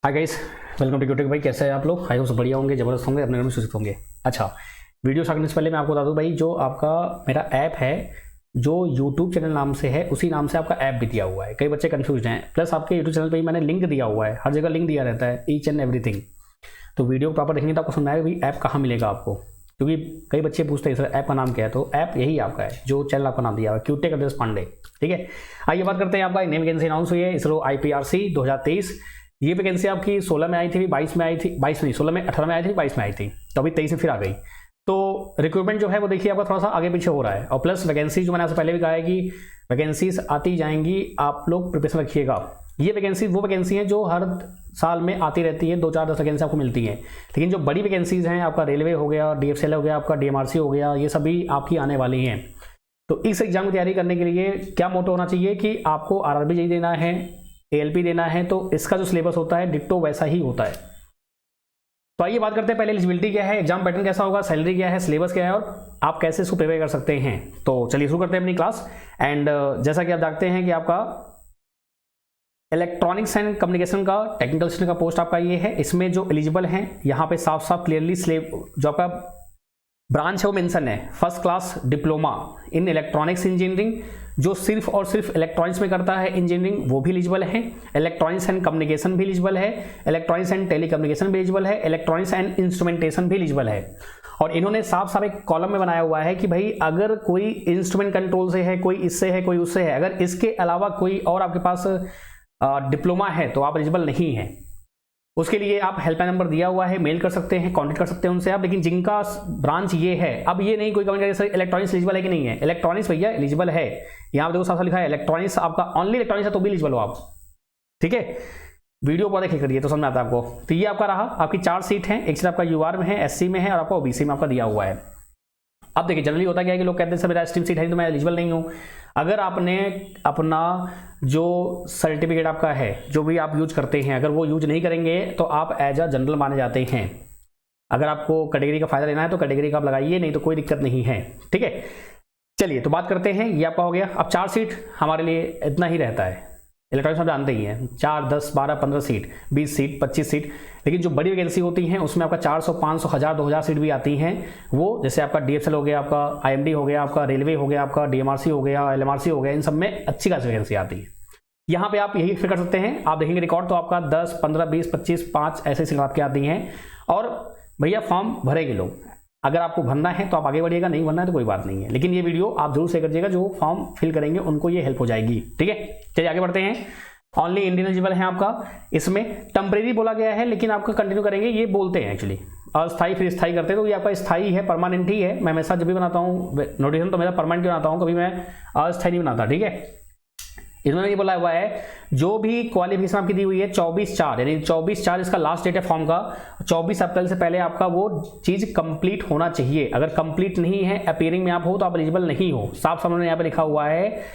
Hi guys, welcome to YouTube. भाई कैसे हैं आप लोग? आई होप सब बढ़िया होंगे, ज़बरदस्त होंगे, अपने घर में सुरक्षित होंगे। अच्छा, वीडियो स्टार्ट करने से पहले मैं आपको बता दूं भाई, जो आपका मेरा ऐप है जो यूट्यूब चैनल नाम से है, उसी नाम से आपका ऐप भी दिया हुआ है। कई बच्चे कंफ्यूज हैं। प्लस आपके यूट्यूब चैनल पर ही मैंने लिंक दिया हुआ है, हर जगह लिंक दिया रहता है, ईच एंड एवरीथिंग। तो वीडियो प्रॉपर देखेंगे तो आपको समझ आएगा भाई ऐप कहाँ मिलेगा आपको, क्योंकि कई बच्चे पूछते हैं सर ऐप का नाम क्या है। तो ऐप यही आपका है, जो चैनल आपका नाम दिया हुआ है, क्यूटेक अड्रेस पांडे। ठीक है, आइए बात करते हैं। आपका नेम वैकेंसी अनाउंस हुई है इसरो IPRC 2023। ये वैकेंसी आपकी 16 में आई थी, 22 में आई थी, 22 नहीं 16 में, 18 में आई थी, 22 में आई थी, तो अभी 23 में फिर आ गई। तो रिक्रूटमेंट जो है वो देखिए आपका थोड़ा सा आगे पीछे हो रहा है। और प्लस वैकेंसी जो मैंने आपसे पहले भी कहा है कि वैकेंसीज आती जाएंगी, आप लोग प्रिपरेशन रखिएगा। ये वैकेंसी वो वैकेंसी हैं जो हर साल में आती रहती है, 2-4-10 वैकेंसी आपको मिलती हैं। लेकिन जो बड़ी वैकेंसीज हैं, आपका रेलवे हो गया, DFCL हो गया, आपका DMRC हो गया, ये सभी आपकी आने वाली हैं। तो इस एग्जाम की तैयारी करने के लिए क्या मोटो होना चाहिए कि आपको RRB JEE देना है, ALP देना है, तो इसका जो सिलेबस होता है डिट्टो वैसा ही होता है। तो आइए बात करते हैं पहले एलिजिबिलिटी क्या है, एग्जाम पैटर्न कैसा होगा, सैलरी क्या है, सिलेबस क्या है और आप कैसे इसको प्रिपेयर कर सकते हैं। तो चलिए शुरू करते हैं अपनी क्लास। एंड जैसा कि आप देखते हैं कि आपका इलेक्ट्रॉनिक्स एंड कम्युनिकेशन का टेक्निकल असिस्टेंट का पोस्ट आपका ये है। इसमें जो एलिजिबल हैं यहाँ पे साफ साफ क्लियरली जो आपका ब्रांच है वो मेंशन है, first class diploma in electronics engineering, जो सिर्फ और सिर्फ इलेक्ट्रॉनिक्स में करता है इंजीनियरिंग, वो भी एलिजिबल है। इलेक्ट्रॉनिक्स एंड कम्युनिकेशन भी एलिजिबल है, इलेक्ट्रॉनिक्स एंड टेलीकम्युनिकेशन भी एलिजिबल है, इलेक्ट्रॉनिक्स एंड इंस्ट्रूमेंटेशन भी एलिजिबल है। और इन्होंने साफ साफ एक कॉलम में बनाया हुआ है कि भाई अगर कोई इंस्ट्रूमेंट कंट्रोल से है, कोई इससे है, कोई उससे है, अगर इसके अलावा कोई और आपके पास डिप्लोमा है तो आप एलिजिबल नहीं है। उसके लिए आप हेल्पलाइन नंबर दिया हुआ है, मेल कर सकते हैं, कांटेक्ट कर सकते हैं उनसे आप। लेकिन जिनका ब्रांच ये है, अब ये नहीं कोई कमेंट करे सर इलेक्ट्रॉनिक्स एलिजिबल है कि नहीं है। इलेक्ट्रॉनिक्स भैया एलिजिबल है, यहाँ पे देखो साफ साफ लिखा है इलेक्ट्रॉनिक्स, आपका ओनली इलेक्ट्रॉनिक्स है तो भी एलिजिबल हो आप। ठीक है, वीडियो पर देखिए करिए तो समझ में आता है आपको। तो ये आपका रहा, आपकी 4 सीट हैं, एक सीट आपका UR में है, SC में है और आपका OBC में आपका दिया हुआ है। अब देखिए जनरली होता क्या है कि लोग कहते हैं सर मेरा एसटी सीट है तो मैं एलिजिबल नहीं हूँ। अगर आपने अपना जो सर्टिफिकेट आपका है, जो भी आप यूज करते हैं, अगर वो यूज नहीं करेंगे तो आप एज अ जनरल माने जाते हैं। अगर आपको कैटेगरी का फायदा लेना है तो कैटेगरी का आप लगाइए, नहीं तो कोई दिक्कत नहीं है। ठीक है, चलिए तो बात करते हैं। ये आपका हो गया। अब 4 सीट हमारे लिए इतना ही रहता है। इलेक्ट्रॉनिक्स में जानते ही हैं 4, 10, 12, 15 सीट, 20 सीट, 25 सीट। लेकिन जो बड़ी वैकेंसी होती हैं उसमें आपका 400, 500, 1000, 2000 सीट भी आती हैं। वो जैसे आपका DFCL हो गया, आपका IMD हो गया, आपका रेलवे हो गया, आपका DMRC हो गया, LMRC हो गया, इन सब में अच्छी खासी वैकेंसी आती है। यहाँ पे आप यही एक्सपेक्ट कर सकते हैं। आप देखेंगे रिकॉर्ड तो आपका 10, 15, 20, 25, 5 ऐसे सीट आपकी आती हैं। और भैया फॉर्म भरेंगे लोग, अगर आपको भरना है तो आप आगे बढ़िएगा, नहीं भरना है तो कोई बात नहीं है। लेकिन ये वीडियो आप जरूर शेयर करिएगा, जो फॉर्म फिल करेंगे उनको ये हेल्प हो जाएगी। ठीक है, चलिए आगे बढ़ते हैं। ओनली इंडियन एलिजिबल है आपका। इसमें टेम्परेरी बोला गया है, लेकिन आपका कंटिन्यू करेंगे ये बोलते हैं एक्चुअली। अस्थाई फिर स्थायी करते हैं, तो ये आपका स्थायी है, परमानेंट ही है। मैं हमेशा जब भी बनाता हूँ नोटिफिकेशन तो मेरा परमानेंट बनाता हूँ, कभी मैं अस्थाई नहीं बनाता। ठीक है, इसमें ये बोला हुआ है जो भी क्वालिफिकेशन आपकी दी हुई है 24/4, यानी 24/4 इसका लास्ट डेट है फॉर्म का। 24 अप्रैल से पहले आपका वो चीज कंप्लीट होना चाहिए। अगर कंप्लीट नहीं है, अपीयरिंग में आप हो तो आप एलिजिबल नहीं हो। साफ साफ उन्होंने यहाँ पे लिखा हुआ है।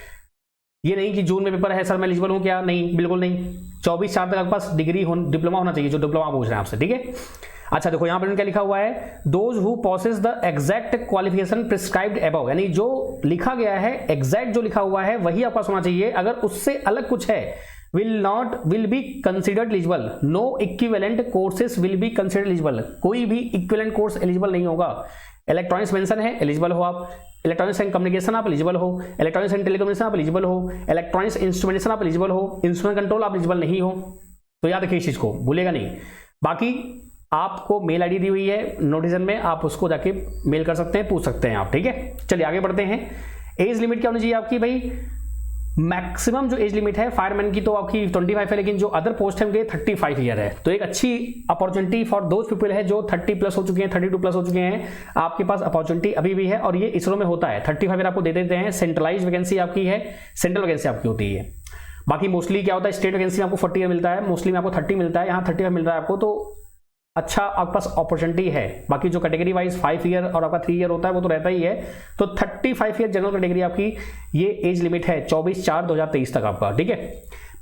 ये नहीं कि जून में पेपर है सर मैं एलिजिबल हूँ क्या, नहीं, बिल्कुल नहीं। 24/4 तक आपके पास डिग्री डिप्लोमा होना चाहिए, जो डिप्लोमा पूछ रहे हैं आपसे। ठीक है, अच्छा देखो यहाँ पर क्या लिखा हुआ है, those who possesses the exact qualification prescribed above, यानी जो लिखा गया है एग्जैक्ट जो लिखा हुआ है वही आपका होना चाहिए। अगर उससे अलग कुछ है will be considered eligible. No equivalent courses will be considered eligible. कोई भी इक्विवेलेंट कोर्स एलिजिबल नहीं होगा। इलेक्ट्रॉनिक्स मेंशन है, एलिजिबल हो आप। इलेक्ट्रॉनिक्स एंड कम्युनिकेशन आप एलिजिबल हो। इलेक्ट्रॉनिक्स एंड टेलीकम्युनिकेशन आप एलिजिबल हो। इलेक्ट्रॉनिक्स इंस्ट्रूमेंटेशन आप एलिजिबल हो। इंस्ट्रूमेंट कंट्रोल आप एलिजिबल नहीं हो। तो याद रखिए इस चीज को, भूलेगा नहीं। बाकी आपको मेल आईडी दी हुई है नोटिफिकेशन में, आप उसको जाके मेल कर सकते हैं, पूछ सकते हैं आप। ठीक है, चलिए आगे बढ़ते हैं। एज लिमिट क्या होनी चाहिए आपकी भाई? मैक्सिमम जो एज लिमिट है फायरमैन की तो आपकी 25 है, लेकिन जो अदर पोस्ट है उनके 35 ईयर है। तो एक अच्छी अपॉर्चुनिटी फॉर दोज पीपल है जो 30 प्लस हो चुके हैं, 32 प्लस हो चुके हैं। आपके पास अपॉर्चुनिटी अभी भी है और ये इसरो में होता है। 35 ईयर आपको दे देते हैं। सेंट्रलाइज वैकेंसी आपकी है, सेंट्रल वैकेंसी आपकी होती है। बाकी मोस्टली क्या होता है, स्टेट वैकेंसी में आपको 40 ईयर मिलता है, मोस्टली में आपको 30 मिलता है, यहाँ 35 मिल रहा है आपको। तो अच्छा आपके पास अपॉर्चुनिटी है। बाकी जो कैटेगरी वाइज 5 ईयर और आपका 3 ईयर होता है वो तो रहता ही है। तो 35 ईयर जनरल कैटेगरी आपकी ये एज लिमिट है 24/4/2023 तक आपका। ठीक है,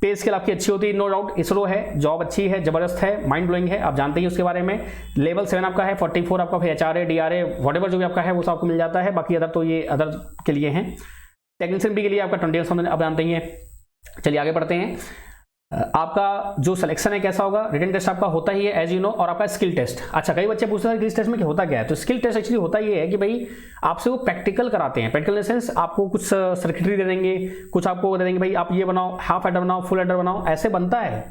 पे स्केल आपकी अच्छी होती है, नो डाउट। इसरो है, जॉब अच्छी है, जबरदस्त है, माइंड ब्लोइंग है, आप जानते ही उसके बारे में। लेवल 7 आपका है, 44 आपका HRA DRA वॉटेवर जो भी आपका है वो सब आपको मिल जाता है। बाकी अदर तो ये अदर के लिए हैं। टेक्नीशियन भी के लिए आपका 20 आप जानते ही हैं। चलिए आगे बढ़ते हैं। आपका जो सिलेक्शन है कैसा होगा, रिटन टेस्ट आपका होता ही है एज यू नो, और आपका स्किल टेस्ट। अच्छा, कई बच्चे पूछते हैं इस टेस्ट में क्या होता क्या है, तो स्किल टेस्ट एक्चुअली होता ये है कि भाई आपसे वो प्रैक्टिकल कराते हैं। प्रैक्टिकल इन द सेंस आपको कुछ सर्किटरी दे देंगे, कुछ आपको दे देंगे भाई आप ये बनाओ, हाफ एडर बनाओ, फुल एडर बनाओ, ऐसे बनता है।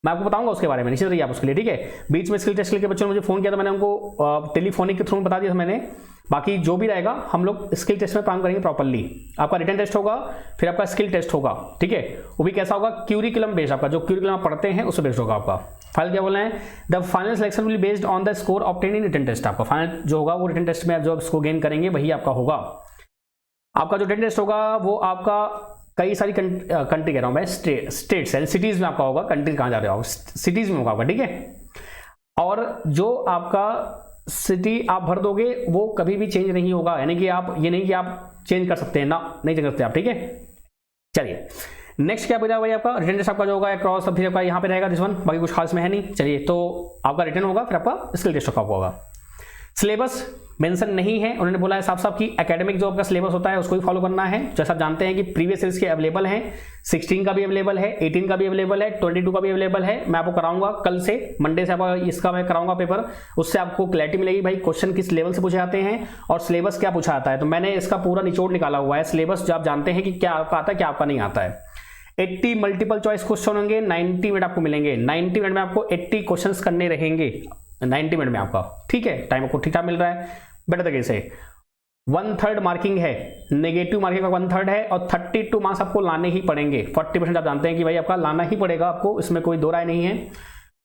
मैं आपको बताऊंगा उसके बारे में, निश्चित रहिए आप उसके लिए, ठीक है। बीच में स्किल टेस्ट के लिए बच्चों ने मुझे फोन किया तो मैंने उनको टेलीफोनिक के थ्रू बता दिया था मैंने। बाकी जो भी रहेगा हम लोग स्किल टेस्ट में काम करेंगे प्रॉपर्ली। आपका रिटन टेस्ट होगा, फिर आपका स्किल टेस्ट होगा, ठीक है। वो भी कैसा होगा, क्यूरिकुलम बेस्ड, आपका जो क्यूरिकुलम आप पढ़ते हैं उससे बेस्ड होगा आपका। फाइनल क्या बोल रहे हैं, the final selection will based on the score obtain in written test. आपका फाइनल जो होगा वो रिटन टेस्ट में आप जो स्कोर गेन करेंगे वही आपका होगा। आपका जो रिटन टेस्ट होगा वो आपका कई सारी कंट्री कह रहा हूं मैं, स्टेट्स एंड सिटीज में आपका होगा। कंट्री कहां जा रहे हो, सिटीज में होगा आपका, ठीक है। और जो आपका सिटी आप भर दोगे वो कभी भी चेंज नहीं होगा, यानी कि आप ये नहीं कि आप चेंज कर सकते हैं ना, नहीं चेंज कर सकते आप, ठीक है। चलिए नेक्स्ट क्या बचा भाई, आपका रिटन टेस्ट आपका जो होगा क्रॉस, फिर आपका यहाँ पे रहेगा दिस वन, बाकी कुछ खास में है नहीं। चलिए तो आपका रिटन होगा, फिर आपका स्किल टेस्ट होगा। सिलेबस मेंशन नहीं है, उन्होंने बोला है साफ साफ कि एकेडमिक जो आपका सिलेबस होता है उसको ही फॉलो करना है। जैसा आप जानते हैं कि प्रीवियस ईयर्स के अवेलेबल हैं, 16 का भी अवेलेबल है, 18 का भी अवेलेबल है, 22 का भी अवेलेबल है। मैं आपको कराऊंगा कल से, मंडे से आपका इसका मैं कराऊंगा पेपर, उससे आपको क्लैरिटी मिलेगी भाई क्वेश्चन किस लेवल से पूछे जाते हैं और सिलेबस क्या पूछा आता है। तो मैंने इसका पूरा निचोड़ निकाला हुआ है, सिलेबस जो आप जानते हैं कि क्या आपका आता है क्या आपका नहीं आता है। 80 मल्टीपल चॉइस क्वेश्चन होंगे, 90 मिनट आपको मिलेंगे, 90 मिनट में आपको 80 क्वेश्चन करने रहेंगे 90 मिनट में आपका, ठीक है। टाइम आपको ठीक ठाक मिल रहा है, बेटर तरीके से। 1/3 मार्किंग है, नेगेटिव मार्किंग का 1/3 है, और 32 मार्क्स आपको लाने ही पड़ेंगे। 40% आप जानते हैं कि भाई आपका लाना ही पड़ेगा आपको, इसमें कोई दो राय नहीं है।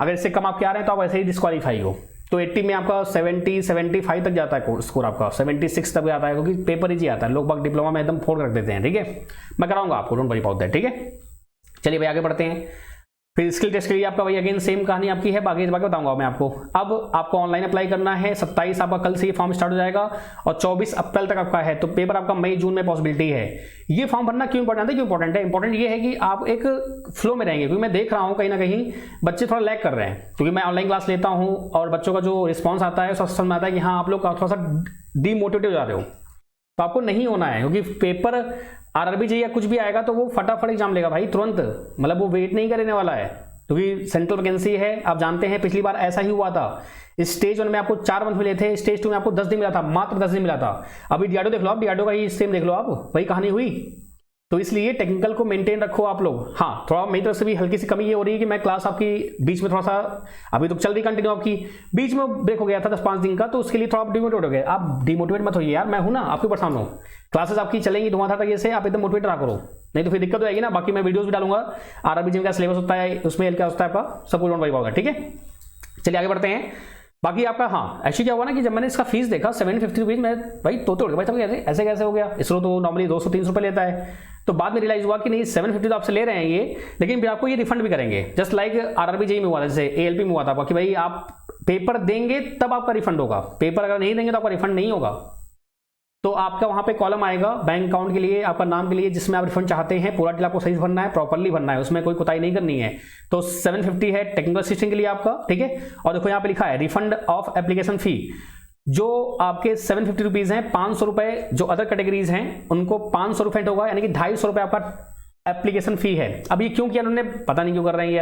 अगर इससे कम आपके आ रहे हैं तो आप ऐसे ही डिस्क्वालीफाई हो। तो 80 में आपका 70 75 तक जाता है स्कोर, आपका 76 तक जाता है, क्योंकि पेपर इजी आता है। लोग बाग डिप्लोमा में एकदम फोड़ रख देते हैं, ठीक है। मैं कराऊंगा आपको, डोंट वरी अबाउट दैट, ठीक है। चलिए भाई आगे बढ़ते हैं। फिर स्किल टेस्ट के लिए आपका भाई अगेन सेम कहानी आपकी है, बाकी बताऊंगा मैं आपको। अब आपको ऑनलाइन अप्लाई करना है, 27 आपका कल से ये फॉर्म स्टार्ट हो जाएगा और 24 अप्रैल तक आपका है। तो पेपर आपका मई जून में पॉसिबिलिटी है। ये फॉर्म भरना क्यों इंपॉर्टेंट है, क्यों इंपॉर्टेंट है, इंपॉर्टेंट ये है कि आप एक फ्लो में रहेंगे। क्योंकि मैं देख रहा हूँ कहीं ना कहीं बच्चे थोड़ा लैग कर रहे हैं, क्योंकि मैं ऑनलाइन क्लास लेता हूँ और बच्चों का जो रिस्पॉन्स आता है समझ में आता है कि हाँ आप लोग थोड़ा सा डीमोटिवेट हो जा रहे हो। तो आपको नहीं होना है, क्योंकि पेपर आरआरबी चाहिए या कुछ भी आएगा तो वो फटाफट एग्जाम लेगा भाई तुरंत, मतलब वो वेट नहीं करने वाला है, क्योंकि सेंट्रल वैकेंसी है। आप जानते हैं पिछली बार ऐसा ही हुआ था, स्टेज 1 में आपको 4 मंथ मिले थे, स्टेज 2 में आपको 10 दिन मिला था, मात्र 10 दिन मिला था। अभी डीआरडीओ देख लो आप, डीआरडीओ का ही सेम देख लो आप, वही कहानी हुई। तो इसलिए टेक्निकल को मेंटेन रखो आप लोग। हाँ थोड़ा मेरी तरफ से भी हल्की सी कमी ये हो रही है कि मैं क्लास आपकी बीच में थोड़ा सा, अभी तो चल रही कंटिन्यू आपकी, बीच में ब्रेक हो गया था 10-5 दिन का, तो उसके लिए थोड़ा आप डिमोटिवेट हो गए। आप डिमोटिवेट मत होइए यार, मैं हूं ना, आपके परेशान हो। क्लासेस आपकी चलेंगी धुआंधार तक, से आप एकदम मोटिवेट रहा करो, नहीं तो फिर दिक्कत हो जाएगी ना। बाकी मैं वीडियोस भी डालूंगा, आरआरबी जिम का सिलेबस होता है, उसमें क्या होता है आपका, सब कुछ वही होगा, ठीक है। चलिए आगे बढ़ते हैं। बाकी आपका हाँ एक्चुअली क्या हुआ ना कि जब मैंने इसका फीस देखा 750 रुपीज में, भाई तो उड़ गया भाई, सब ऐसे कैसे हो गया। इसरो तो नॉर्मली 200-300 रुपये लेता है। तो बाद में रियलाइज हुआ कि नहीं 750 तो आपसे ले रहे हैं ये, लेकिन फिर आपको ये रिफंड भी करेंगे। जस्ट लाइक आरआरबी जेईई में हुआ था, जैसे एएलपी में हुआ था कि भाई आप पेपर देंगे तब आपका रिफंड होगा, पेपर अगर नहीं देंगे तो आपका रिफंड नहीं होगा। तो आपका वहां पे कॉलम आएगा बैंक अकाउंट के लिए, आपका नाम के लिए, जिसमें आप रिफंड चाहते हैं, पूरा डिटेल आपको सही से भरना है, प्रॉपर्ली भरना है, उसमें कोई कोताही नहीं करनी है। तो 750 है टेक्निकल असिस्टेंट के लिए आपका, ठीक है। और देखो यहाँ पे लिखा है रिफंड ऑफ एप्लीकेशन फी, जो आपके 750 रुपीज हैं, 500 रुपए जो अदर कैटेगरीज हैं उनको 500 रुपए होगा, यानी कि 250 रुपए आपका एप्लीकेशन फी है। अब ये क्यों किया उन्होंने, पता नहीं क्यों कर रहे हैं ये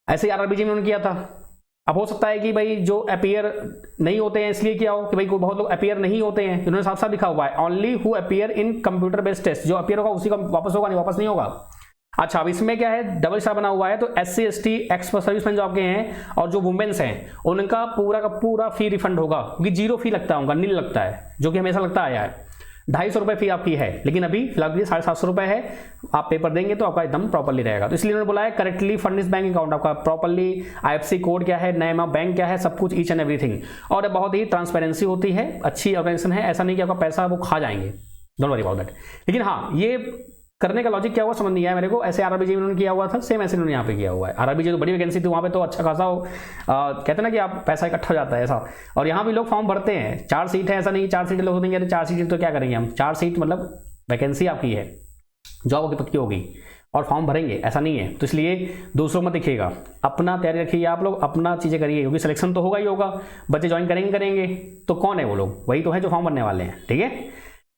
ऐसे ही आरआरबी में उन्होंने किया था। अब हो सकता है कि भाई जो अपीयर नहीं होते हैं इसलिए क्या हो कि भाई बहुत लोग अपीयर नहीं होते हैं, उन्होंने साफ साफ लिखा हुआ है only who appear in computer based test, जो अपीयर होगा उसी का वापस होगा, नहीं वापस नहीं होगा। अच्छा अब इसमें क्या है, डबल स्टार बना हुआ है, तो SC ST एक्स सर्विसमैन जो आपके हैं और जो वुमेन्स हैं उनका पूरा का पूरा फी रिफंड होगा, क्योंकि 0 फी लगता है उनका, नील लगता है, जो कि हमेशा लगता आया है। 250 रुपये फी आपकी है, लेकिन अभी फिलहाल 750 रुपये है। आप पेपर देंगे तो आपका एकदम प्रॉपर्ली रहेगा। तो इसलिए उन्होंने बोला है करेक्टली फंड बैंक अकाउंट, आपका प्रॉपर्ली IFSC कोड क्या है, नया बैंक क्या है, सब कुछ ईच एंड एवरीथिंग। और बहुत ही ट्रांसपेरेंसी होती है, अच्छी ऑर्गेनाइजेशन है, ऐसा नहीं कि आपका पैसा वो खा जाएंगे, डोंट वरी अबाउट दैट। लेकिन हाँ ये करने का लॉजिक क्या हुआ समझ नहीं आया मेरे को। ऐसे आरआरबी में उन्होंने किया हुआ था, सेम ऐसे उन्होंने यहाँ पे किया हुआ है। आरआरबी तो बड़ी वैकेंसी थी, वहाँ पे तो अच्छा खासा हो कहते ना कि आप पैसा इकट्ठा हो जाता है ऐसा। और यहाँ भी लोग फॉर्म भरते हैं, 4 सीट है, ऐसा नहीं 4 सीट लोग देंगे, 4 सीट तो क्या करेंगे हम, 4 सीट मतलब वैकेंसी आपकी है, जॉब आपकी पक्की होगी और फॉर्म भरेंगे, ऐसा नहीं है। तो इसलिए दूसरों मत दिखिएगा, अपना तैयारी रखिए आप लोग, अपना चीज़ें करिए, क्योंकि सिलेक्शन तो होगा ही होगा, बच्चे ज्वाइन करेंगे तो कौन है वो लोग, वही तो है जो फॉर्म भरने वाले हैं, ठीक है।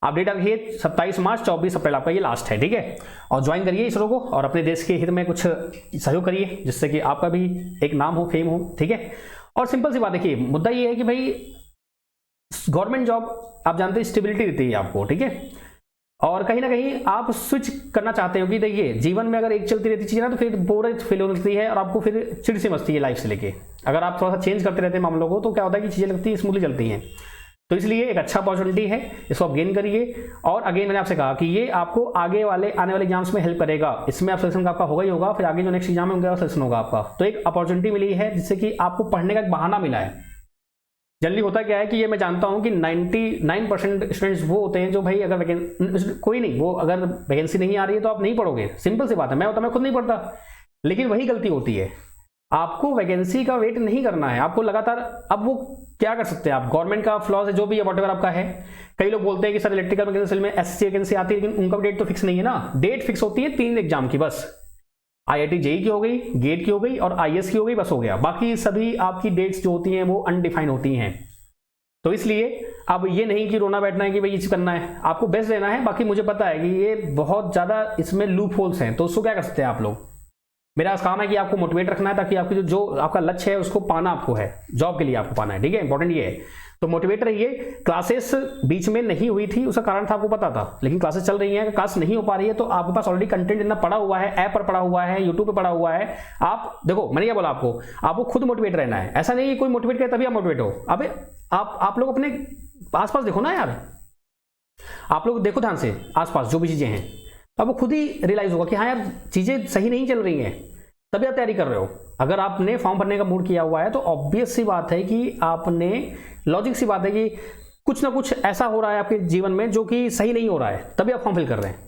आप डेट रखिए 27 मार्च 24 अप्रैल आपका ये लास्ट है, ठीक है। और ज्वाइन करिए इसरो को और अपने देश के हित में कुछ सहयोग करिए जिससे कि आपका भी एक नाम हो, फेम हो, ठीक है। और सिंपल सी बात देखिए, मुद्दा ये है कि भाई गवर्नमेंट जॉब आप जानते हैं स्टेबिलिटी देती है आपको, ठीक है। और कहीं ना कहीं आप स्विच करना चाहते हो कि देखिए जीवन में अगर एक चलती रहती चीज़ ना तो फिर बोर फील होती है और आपको फिर चिड़ सी मचती है लाइफ से लेके। अगर आप थोड़ा सा चेंज करते रहते हैं मामलों को तो क्या होता है कि चीज़ें लगती है स्मूथली चलती हैं। तो इसलिए एक अच्छा अपॉर्चुनिटी है, इसको आप गेन करिए। और अगेन मैंने आपसे कहा कि ये आपको आगे वाले आने वाले एग्जाम्स में हेल्प करेगा। इसमें आप सिलेक्शन आपका होगा ही होगा, फिर आगे जो नेक्स्ट एग्जाम है उनका सिलेक्शन होगा आपका। तो एक अपॉर्चुनिटी मिली है जिससे कि आपको पढ़ने का एक बहाना मिला है। जल्दी होता क्या है कि ये मैं जानता हूं कि 99% स्टूडेंट्स वो होते हैं जो भाई अगर कोई नहीं, वो अगर वैकेंसी नहीं आ रही है तो आप नहीं पढ़ोगे, सिंपल सी बात है। मैं खुद नहीं पढ़ता, लेकिन वही गलती होती है। आपको वैकेंसी का वेट नहीं करना है, आपको लगातार, अब वो क्या कर सकते हैं आप, गवर्नमेंट का फ्लॉज है जो भी है वॉट एवर आपका है। कई लोग बोलते हैं कि सर इलेक्ट्रिकल मैकेनिकल में एसएससी वैकेंसी आती है, लेकिन उनका डेट तो फिक्स नहीं है ना। डेट फिक्स होती है 3 एग्जाम की बस, IIT जेई की हो गई, गेट की हो गई और IAS की हो गई, बस हो गया। बाकी सभी आपकी डेट्स जो होती हैं वो अनडिफाइंड होती हैं। तो इसलिए अब ये नहीं कि रोना बैठना है कि भाई ये चीज करना है, आपको बेस्ट देना है। बाकी मुझे पता है कि ये बहुत ज्यादा इसमें लूप होल्स हैं, तो उसको क्या कर सकते हैं आप लोग। मेरा काम है कि आपको मोटिवेट रखना है ताकि आपकी जो आपका लक्ष्य है उसको पाना आपको है, जॉब के लिए आपको पाना है, ठीक है। इंपॉर्टेंट ये है, तो मोटिवेट रहिए। क्लासेस बीच में नहीं हुई थी, उसका कारण था आपको पता था, लेकिन क्लासेस चल रही हैं। अगर क्लास नहीं हो पा रही है तो आपके पास ऑलरेडी कंटेंट इतना पड़ा हुआ है, ऐप पर पड़ा हुआ है, यूट्यूब पे पड़ा हुआ है। आप देखो, मैंने क्या बोला आपको खुद मोटिवेट रहना है। ऐसा नहीं कि कोई मोटिवेट करे तभी आप मोटिवेट हो। अबे आप लोग अपने आसपास देखो ना यार, आप लोग देखो ध्यान से आसपास जो भी चीजें हैं, तो आपको खुद ही रियलाइज होगा कि हाँ यार चीजें सही नहीं चल रही हैं, तभी आप तैयारी कर रहे हो। अगर आपने फॉर्म भरने का मूड किया हुआ है तो ऑब्वियस सी बात है कि आपने, लॉजिक सी बात है कि कुछ ना कुछ ऐसा हो रहा है आपके जीवन में जो कि सही नहीं हो रहा है, तभी आप फॉर्म फिल कर रहे हैं।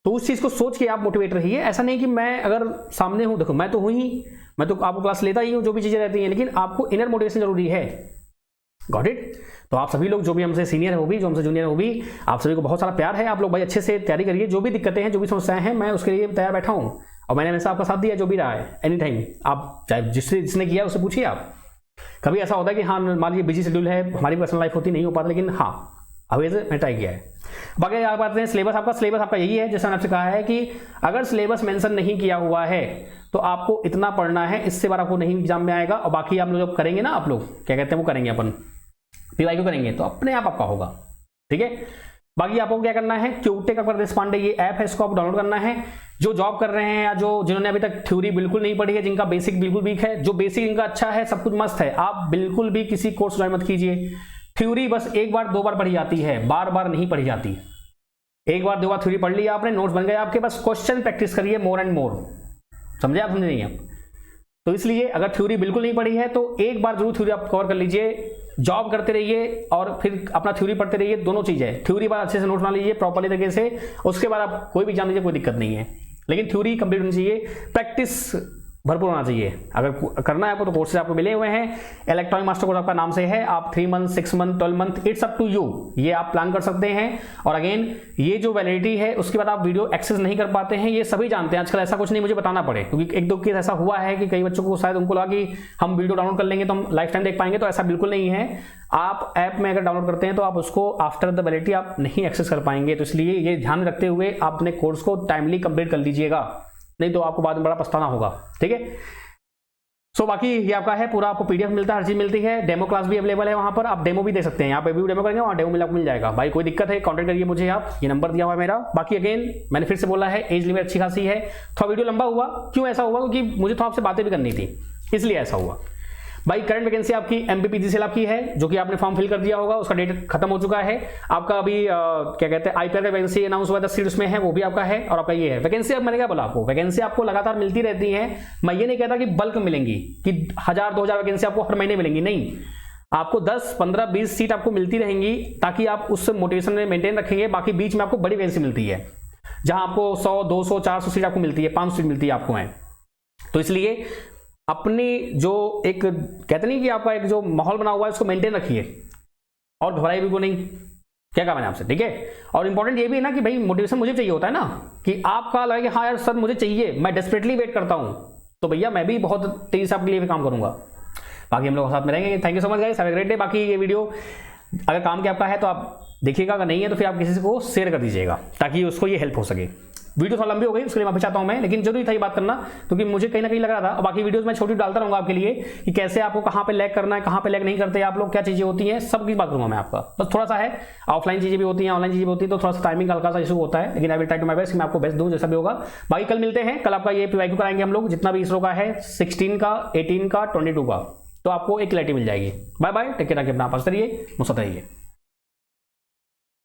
तो उस चीज को सोच के आप मोटिवेट रहिए। ऐसा नहीं कि मैं अगर सामने हूं, देखो मैं तो हूं ही, मैं तो आपको क्लास लेता ही हूं, जो भी चीजें रहती हैं, लेकिन आपको इनर मोटिवेशन जरूरी है। Got it. तो आप सभी लोग जो भी हमसे सीनियर हो भी, जो हमसे जूनियर हो भी, आप सभी को बहुत सारा प्यार है। आप लोग भाई अच्छे से तैयारी करिए। जो भी दिक्कतें हैं, जो भी समस्याएं हैं, मैं उसके लिए तैयार बैठा हूं और मैंने हमेशा आपका साथ दिया जो भी रहा है। एनी टाइम आप चाहे जिसने किया उससे पूछिए। आप कभी ऐसा होता है कि हाँ मान लीजिए बिजी शेड्यूल है, हमारी पर्सनल लाइफ होती नहीं हो पाता, लेकिन हाँ अभी मैं ट्राई किया है। बाकी आप बात करें सिलेबस आपका यही है, जैसा मैंने आपसे कहा है कि अगर सिलेबस मेंशन नहीं किया हुआ है तो आपको इतना पढ़ना है, इससे बार आपको नहीं एग्जाम में आएगा। और बाकी आप लोग जब करेंगे ना, आप लोग क्या कहते हैं वो करेंगे, अपन PYQ करेंगे तो अपने आप आपका होगा, ठीक है। बाकी आपको क्या करना है, क्यूटेक अकबर देशपांडे ये ऐप है, इसको आपको डाउनलोड करना है। जो जॉब कर रहे हैं या जिन्होंने अभी तक थ्योरी बिल्कुल नहीं पढ़ी है, जिनका बेसिक बिल्कुल वीक है, जो बेसिक इनका अच्छा है, सब कुछ मस्त है, आप बिल्कुल भी किसी कोर्स ज्वाइन मत कीजिए। थ्योरी बस एक बार 2 बार पढ़ी जाती है, बार बार नहीं पढ़ी जाती। एक बार 2 बार थ्योरी पढ़ लिया आपने, नोट्स बन गए आपके, बस क्वेश्चन प्रैक्टिस करिए मोर एंड मोर। समझे आप, समझे नहीं आप? तो इसलिए अगर थ्योरी बिल्कुल नहीं पढ़ी है तो एक बार जरूर थ्योरी आप कवर कर लीजिए। जॉब करते रहिए और फिर अपना थ्योरी पढ़ते रहिए, दोनों चीजें है। थ्योरी बार अच्छे से नोट बना लीजिए प्रॉपर्ली तरीके से, उसके बाद आप कोई भी एग्जाम लीजिए, कोई दिक्कत नहीं है। लेकिन थ्योरी कंप्लीट होनी चाहिए, प्रैक्टिस भरपूर होना चाहिए। अगर करना है आपको तो कोर्सेज आपको मिले हुए हैं। इलेक्ट्रॉनिक मास्टर कोर्स आपका नाम से है, आप 3 month 6 month 12 month it's up to you, ये आप प्लान कर सकते हैं। और अगेन ये जो वैलिडिटी है उसके बाद आप वीडियो एक्सेस नहीं कर पाते हैं, ये सभी जानते हैं। आजकल ऐसा कुछ नहीं मुझे बताना पड़े, क्योंकि 1-2 केस ऐसा हुआ है कि कई बच्चों को शायद उनको लगा कि हम वीडियो डाउनलोड कर लेंगे तो हम लाइफ टाइम देख पाएंगे, तो ऐसा बिल्कुल नहीं है। आप ऐप में अगर डाउनलोड करते हैं तो आप उसको आफ्टर द वैलिडिटी आप नहीं एक्सेस कर पाएंगे। तो इसलिए ये ध्यान रखते हुए आप अपने कोर्स को टाइमली कंप्लीट कर लीजिएगा, नहीं तो आपको बाद में बड़ा पछताना होगा, ठीक है। सो बाकी ये आपका है पूरा, आपको PDF मिलता है, हर चीज मिलती है। डेमो क्लास भी अवेलेबल है, वहां पर आप डेमो भी दे सकते हैं। यहाँ पे भी डेमो करेंगे, वहाँ डेमो मिल जाएगा। भाई कोई दिक्कत है कॉन्टेक्ट करिए मुझे, आप ये नंबर दिया हुआ है मेरा। बाकी अगेन मैंने फिर से बोला है, एज लिमिट अच्छी खासी है। थोड़ा वीडियो लंबा हुआ, क्यों ऐसा हुआ, क्योंकि मुझे थोड़ा आपसे बातें भी करनी थी, इसलिए ऐसा हुआ। भाई करंट वैकेंसी आपकी MPPGCL आपकी है, जो कि आपने फॉर्म फिल कर दिया होगा, उसका डेट खत्म हो चुका है आपका। अभी क्या कहते हैं IPR का वैकेंसी अनाउंस हुआ था, 10 सीट उसमें है, वो भी आपका है। और आपका ये है वैकेंसी, अब मैंने क्या बोला आपको, वैकेंसी आपको लगातार मिलती रहती है। मैं ये नहीं कहता कि बल्क मिलेंगी, कि 1000-2000 वैकेंसी आपको हर महीने मिलेंगी, नहीं। आपको 10, 15, 20 सीट आपको मिलती रहेंगी, ताकि आप उस मोटिवेशन में मेंटेन रखेंगे। बाकी बीच में आपको बड़ी वैकेंसी मिलती है, जहां आपको 100, 200, 400 सीट आपको मिलती है, 500 सीट मिलती है आपको है। तो इसलिए अपनी जो एक कहते नहीं कि आपका एक जो माहौल बना हुआ है उसको मेंटेन रखिए, और घबराइए भी को नहीं। क्या कहा मैंने आपसे, ठीक है। और इंपॉर्टेंट ये भी है ना कि भाई मोटिवेशन मुझे चाहिए होता है ना, कि आपका लगे कि हाँ यार सर मुझे चाहिए, मैं डेस्परेटली वेट करता हूं, तो भैया मैं भी बहुत तेजी से आपके लिए भी काम करूंगा। बाकी हम लोग साथ में रहेंगे। Thank you so much guys, have a great day. बाकी ये वीडियो अगर काम के आपका है तो आप देखिएगा, अगर नहीं है तो फिर आप किसी को शेयर कर दीजिएगा ताकि उसको ये हेल्प हो सके। वीडियो थोड़ा लंबी हो गई, उसके लिए माफी चाहता हूं मैं, लेकिन जरूरी था ये बात करना क्योंकि मुझे कहीं ना कहीं लग रहा था। बाकी वीडियोस मैं छोटी डालता रहूंगा आपके लिए कि कैसे आपको कहां पे लैग करना है, कहां पे लैग नहीं करते आप लोग, क्या चीजें होती हैं, सब की बात करूंगा मैं आपका। बस थोड़ा सा है, ऑफलाइन चीजें भी होती हैं, ऑनलाइन चीजें भी होती है, तो थोड़ा सा टाइमिंग हल्का सा इशू होता है, लेकिन I will try to my best, मैं आपको बेस्ट दूं जैसा भी होगा। बाकी कल मिलते हैं, कल आपका ये PYQ कराएंगे हम लोग, जितना भी इसरो का है, 16 का, 18 का, 22 का, तो आपको एक क्लैरिटी मिल जाएगी। बाय बाय, टेक केयर, अपना पास करिए, मुस्तैद रहिए।